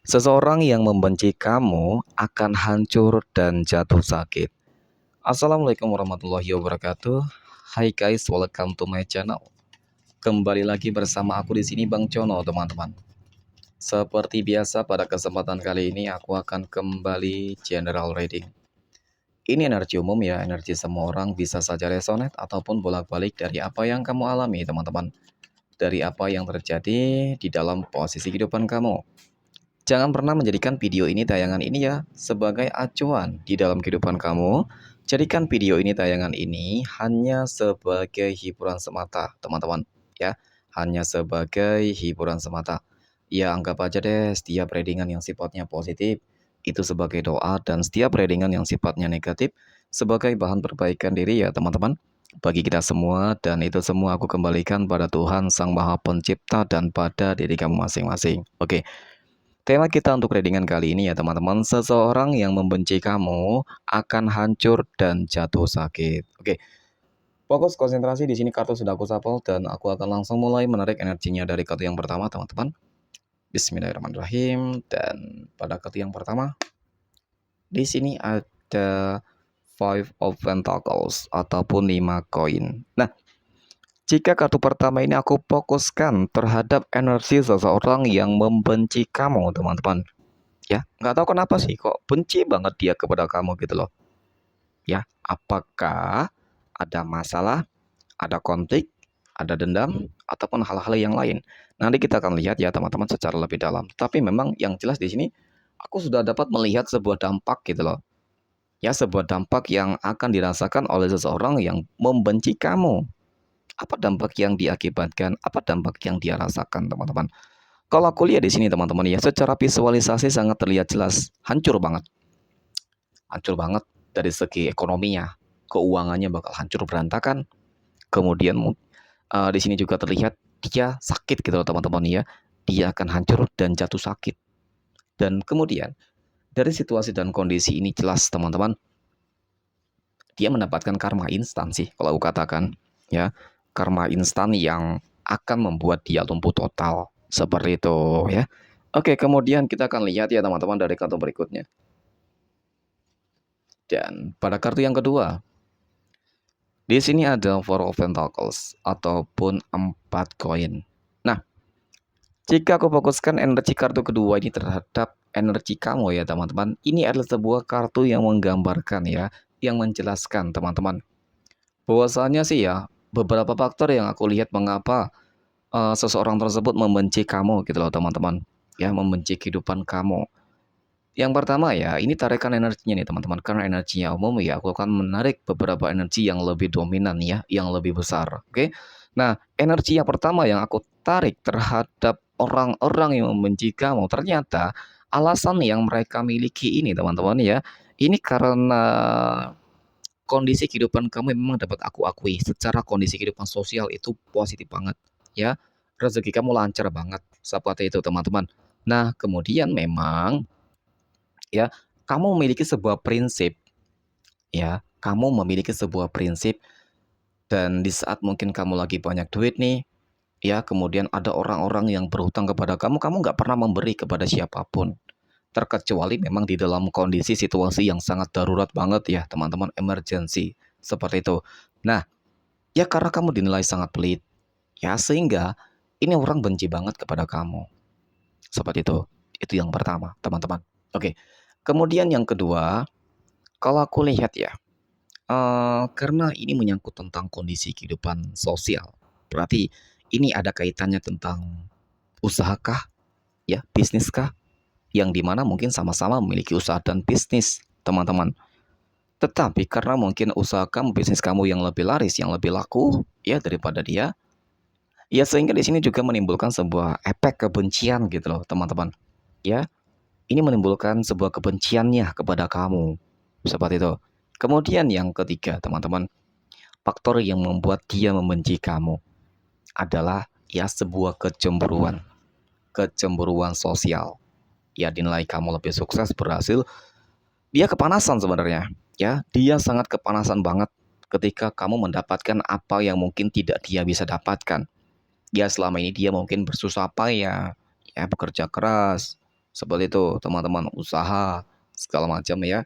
Seseorang yang membenci kamu akan hancur dan jatuh sakit. Assalamualaikum warahmatullahi wabarakatuh. Hai guys, welcome to my channel. Kembali lagi bersama aku di sini Bang Cono, teman-teman. Seperti biasa pada kesempatan kali ini aku akan kembali general reading. Ini energi umum ya, energi semua orang bisa saja resonate ataupun bolak-balik dari apa yang kamu alami, teman-teman. Dari apa yang terjadi di dalam posisi kehidupan kamu. Jangan pernah menjadikan video ini tayangan ini ya sebagai acuan di dalam kehidupan kamu. Jadikan video ini tayangan ini hanya sebagai hiburan semata, teman-teman. Ya, hanya sebagai hiburan semata. Ya, anggap aja deh setiap readingan yang sifatnya positif itu sebagai doa dan setiap readingan yang sifatnya negatif sebagai bahan perbaikan diri ya, teman-teman. Bagi kita semua dan itu semua aku kembalikan pada Tuhan Sang Maha Pencipta dan pada diri kamu masing-masing. Oke. Tema kita untuk readingan kali ini ya teman-teman, seseorang yang membenci kamu akan hancur dan jatuh sakit. Oke, fokus konsentrasi di sini kartu sudah aku shuffle dan aku akan langsung mulai menarik energinya dari kartu yang pertama teman-teman. Bismillahirrahmanirrahim. Dan pada kartu yang pertama, di sini ada Five of Pentacles ataupun 5 koin. Nah, jika kartu pertama ini aku fokuskan terhadap energi seseorang yang membenci kamu teman-teman. Ya, nggak tahu kenapa sih kok benci banget dia kepada kamu gitu loh. Ya, apakah ada masalah, ada konflik, ada dendam, ataupun hal-hal yang lain. Nanti kita akan lihat ya teman-teman secara lebih dalam. Tapi memang yang jelas di sini aku sudah dapat melihat sebuah dampak gitu loh. Ya, sebuah dampak yang akan dirasakan oleh seseorang yang membenci kamu. Apa dampak yang diakibatkan? Apa dampak yang dia rasakan, teman-teman? Kalau aku lihat di sini teman-teman ya, secara visualisasi sangat terlihat jelas, hancur banget dari segi ekonominya, keuangannya bakal hancur berantakan. Kemudian di sini juga terlihat dia sakit gitu loh teman-teman ya, dia akan hancur dan jatuh sakit. Dan kemudian dari situasi dan kondisi ini jelas teman-teman, dia mendapatkan karma instan sih kalau aku katakan ya, karma instan yang akan membuat dia lumpuh total seperti itu ya. Oke, kemudian kita akan lihat ya teman-teman dari kartu berikutnya. Dan pada kartu yang kedua, di sini ada Four of Pentacles ataupun 4 koin. Nah, jika aku fokuskan energi kartu kedua ini terhadap energi kamu ya teman-teman, ini adalah sebuah kartu yang menggambarkan ya, yang menjelaskan teman-teman. Bahwasanya sih ya, beberapa faktor yang aku lihat mengapa seseorang tersebut membenci kamu gitu loh teman-teman. Ya, membenci kehidupan kamu. Yang pertama ya, ini tarikan energinya nih teman-teman. Karena energinya umum ya, aku akan menarik beberapa energi yang lebih dominan ya, yang lebih besar. Oke. Nah, energi yang pertama yang aku tarik terhadap orang-orang yang membenci kamu, ternyata alasan yang mereka miliki ini teman-teman ya, ini karena kondisi kehidupan kamu memang dapat aku akui. Secara kondisi kehidupan sosial itu positif banget ya. Rezeki kamu lancar banget, seperti itu teman-teman. Nah, kemudian memang ya, kamu memiliki sebuah prinsip ya, kamu memiliki sebuah prinsip dan di saat mungkin kamu lagi banyak duit nih, ya kemudian ada orang-orang yang berhutang kepada kamu, kamu nggak pernah memberi kepada siapapun. Terkecuali memang di dalam kondisi situasi yang sangat darurat banget ya teman-teman, emergency, seperti itu. Nah, ya karena kamu dinilai sangat pelit, ya sehingga ini orang benci banget kepada kamu. Seperti itu. Itu yang pertama, teman-teman. Oke. Kemudian yang kedua, kalau aku lihat ya, karena ini menyangkut tentang kondisi kehidupan sosial, berarti ini ada kaitannya tentang usahakah, ya, bisniskah, yang dimana mungkin sama-sama memiliki usaha dan bisnis, teman-teman. Tetapi karena mungkin usaha kamu, bisnis kamu yang lebih laris, yang lebih laku, ya daripada dia, ya sehingga di sini juga menimbulkan sebuah efek kebencian gitu loh, teman-teman. Ya, ini menimbulkan sebuah kebenciannya kepada kamu, seperti itu. Kemudian yang ketiga, teman-teman, faktor yang membuat dia membenci kamu adalah ya sebuah kecemburuan sosial. Ya dinilai kamu lebih sukses, berhasil, dia kepanasan sebenarnya. Ya, dia sangat kepanasan banget ketika kamu mendapatkan apa yang mungkin tidak dia bisa dapatkan. Ya selama ini dia mungkin bersusah payah, ya bekerja keras, Seperti itu, teman-teman, usaha segala macam ya.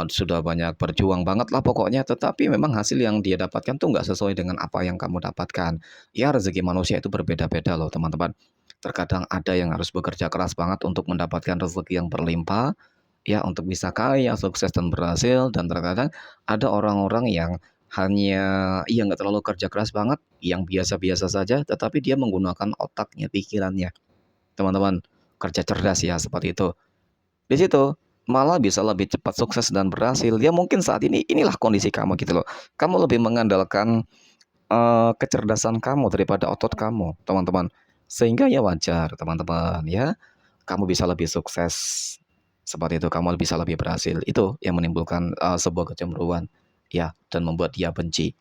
Sudah banyak berjuang banget lah pokoknya, tetapi memang hasil yang dia dapatkan tuh nggak sesuai dengan apa yang kamu dapatkan. Ya rezeki manusia itu berbeda-beda loh teman-teman. Terkadang ada yang harus bekerja keras banget untuk mendapatkan rezeki yang berlimpah, ya untuk bisa kaya, sukses dan berhasil. Dan terkadang ada orang-orang yang hanya ya nggak terlalu kerja keras banget, yang biasa-biasa saja, tetapi dia menggunakan otaknya, pikirannya. Teman-teman, kerja cerdas ya seperti itu. Di situ malah bisa lebih cepat sukses dan berhasil. Ya mungkin saat ini inilah kondisi kamu gitu loh. Kamu lebih mengandalkan kecerdasan kamu daripada otot kamu, teman-teman. Sehingga ya wajar, teman-teman ya. Kamu bisa lebih sukses seperti itu, kamu bisa lebih berhasil. Itu yang menimbulkan sebuah kecemburuan ya dan membuat dia benci.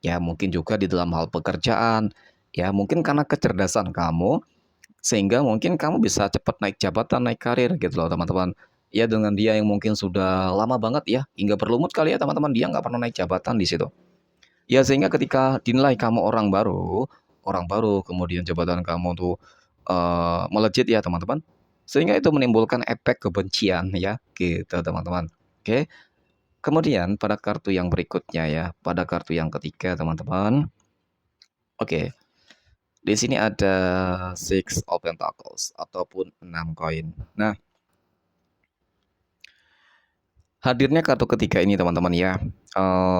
Ya mungkin juga di dalam hal pekerjaan, ya mungkin karena kecerdasan kamu sehingga mungkin kamu bisa cepat naik jabatan, naik karir gitu loh teman-teman. Ya dengan dia yang mungkin sudah lama banget ya, hingga berlumut kali ya teman-teman, dia nggak pernah naik jabatan di situ. Ya sehingga ketika dinilai kamu orang baru kemudian jabatan kamu tuh melejit ya teman-teman. Sehingga itu menimbulkan efek kebencian ya, gitu teman-teman. Oke. Kemudian pada kartu yang berikutnya ya, pada kartu yang ketiga teman-teman. Oke. Di sini ada Six of Pentacles ataupun 6 koin. Nah, hadirnya kartu ketiga ini teman-teman ya.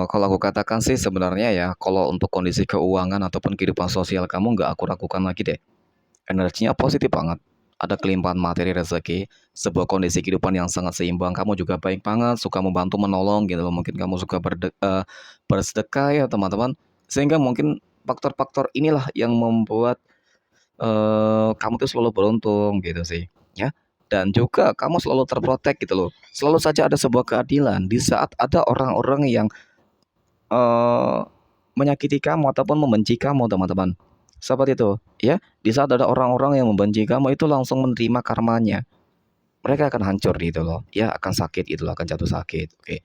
Kalau aku katakan sih sebenarnya ya, kalau untuk kondisi keuangan ataupun kehidupan sosial kamu nggak aku ragukan lagi deh. Energinya positif banget. Ada kelimpahan materi rezeki, sebuah kondisi kehidupan yang sangat seimbang. Kamu juga baik banget, suka membantu menolong gitu loh. Mungkin kamu suka bersedekah ya teman-teman. Sehingga mungkin faktor-faktor inilah yang membuat kamu tuh selalu beruntung gitu sih, ya. Dan juga kamu selalu terprotek gitu loh. Selalu saja ada sebuah keadilan di saat ada orang-orang yang eee, menyakiti kamu ataupun membenci kamu, teman-teman. Seperti itu, ya. Di saat ada orang-orang yang membenci kamu itu langsung menerima karmanya. Mereka akan hancur gitu loh, ya akan sakit gitu loh, akan jatuh sakit, oke.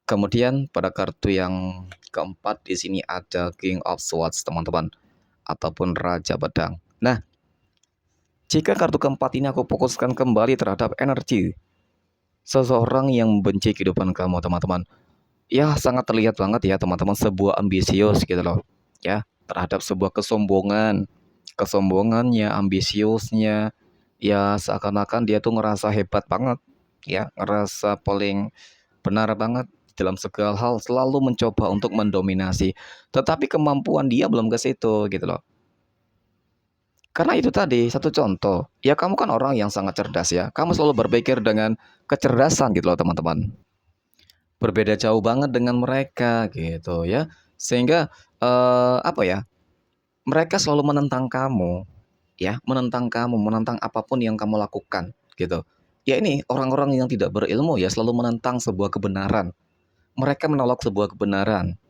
Kemudian pada kartu yang keempat di sini ada King of Swords, teman-teman, ataupun Raja Pedang. Nah, jika kartu keempat ini aku fokuskan kembali terhadap energi seseorang yang membenci kehidupan kamu, teman-teman. Ya, sangat terlihat banget ya, teman-teman, sebuah ambisius gitu loh. Ya, terhadap sebuah kesombongan. Kesombongannya, ambisiusnya, ya seakan-akan dia tuh ngerasa hebat banget, ya, ngerasa paling benar banget dalam segala hal, selalu mencoba untuk mendominasi. Tetapi kemampuan dia belum ke situ gitu loh. Karena itu tadi, satu contoh, ya kamu kan orang yang sangat cerdas ya. Kamu selalu berpikir dengan kecerdasan gitu loh teman-teman. Berbeda jauh banget dengan mereka gitu ya. Sehingga apa ya? Mereka selalu menentang kamu ya, menentang kamu, menentang apapun yang kamu lakukan gitu. Ya ini orang-orang yang tidak berilmu ya selalu menentang sebuah kebenaran. Mereka menolak sebuah kebenaran.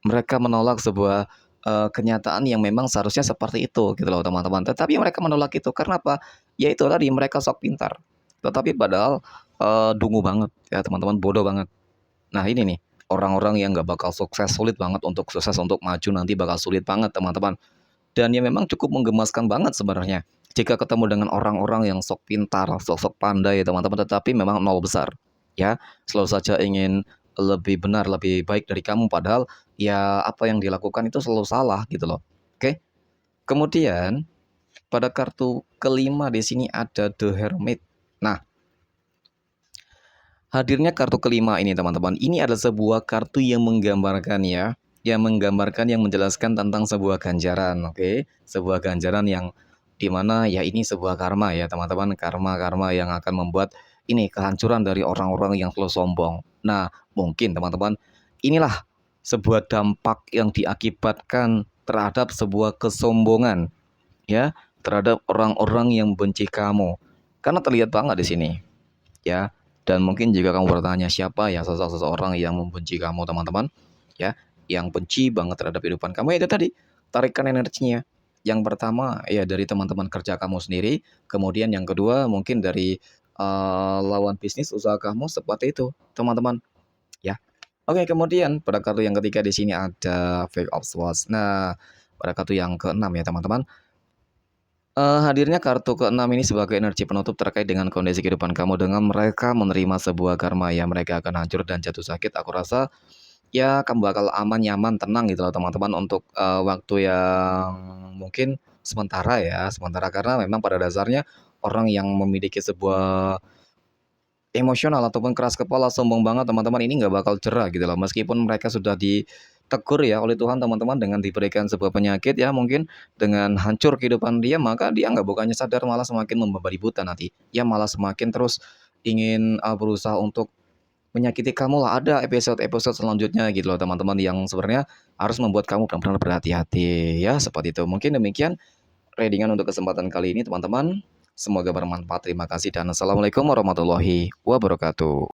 Mereka menolak sebuah, kenyataan yang memang seharusnya seperti itu gitu loh teman-teman, tetapi mereka menolak itu karena apa? Ya itu tadi mereka sok pintar, tetapi padahal, dungu banget ya teman-teman, bodoh banget. Nah ini nih, orang-orang yang nggak bakal sukses, sulit banget untuk sukses, untuk maju nanti bakal sulit banget teman-teman. Dan ya memang cukup menggemaskan banget sebenarnya, jika ketemu dengan orang-orang yang sok pintar, sok-sok pandai teman-teman, tetapi memang nol besar, ya. Selalu saja ingin lebih benar, lebih baik dari kamu, padahal ya apa yang dilakukan itu selalu salah gitu loh. Oke. Kemudian pada kartu kelima di sini ada The Hermit. Nah, hadirnya kartu kelima ini teman-teman, ini adalah sebuah kartu yang menggambarkan ya, yang menggambarkan, yang menjelaskan tentang sebuah ganjaran, oke? Sebuah ganjaran yang dimana ya ini sebuah karma ya teman-teman, karma-karma yang akan membuat ini kehancuran dari orang-orang yang selalu sombong. Nah, mungkin teman-teman, inilah sebuah dampak yang diakibatkan terhadap sebuah kesombongan ya, terhadap orang-orang yang benci kamu. Karena terlihat banget di sini ya. Dan mungkin jika kamu bertanya siapa ya sosok seseorang yang membenci kamu teman-teman, ya, yang benci banget terhadap kehidupan kamu, ya itu tadi, tarikan energinya. Yang pertama ya dari teman-teman kerja kamu sendiri, kemudian yang kedua mungkin dari lawan bisnis usaha kamu seperti itu, teman-teman, ya. Oke, kemudian pada kartu yang ketiga di sini ada Fake of Swords. Nah, pada kartu yang keenam ya teman-teman, Hadirnya kartu ke-6 ini sebagai energi penutup terkait dengan kondisi kehidupan kamu dengan mereka menerima sebuah karma ya mereka akan hancur dan jatuh sakit. Aku rasa ya kamu bakal aman, nyaman, tenang gitu loh teman-teman untuk, waktu yang mungkin sementara ya, sementara karena memang pada dasarnya orang yang memiliki sebuah emosional ataupun keras kepala, sombong banget teman-teman ini nggak bakal cerah gitu loh. Meskipun mereka sudah ditegur ya oleh Tuhan teman-teman dengan diberikan sebuah penyakit ya mungkin dengan hancur kehidupan dia, maka dia nggak bukannya sadar malah semakin membabari buta nanti. Ya malah semakin terus ingin, berusaha untuk menyakiti kamu lah. Ada episode-episode selanjutnya gitu loh teman-teman yang sebenarnya harus membuat kamu benar-benar berhati-hati ya seperti itu. Mungkin demikian readingan untuk kesempatan kali ini teman-teman. Semoga bermanfaat. Terima kasih dan assalamualaikum warahmatullahi wabarakatuh.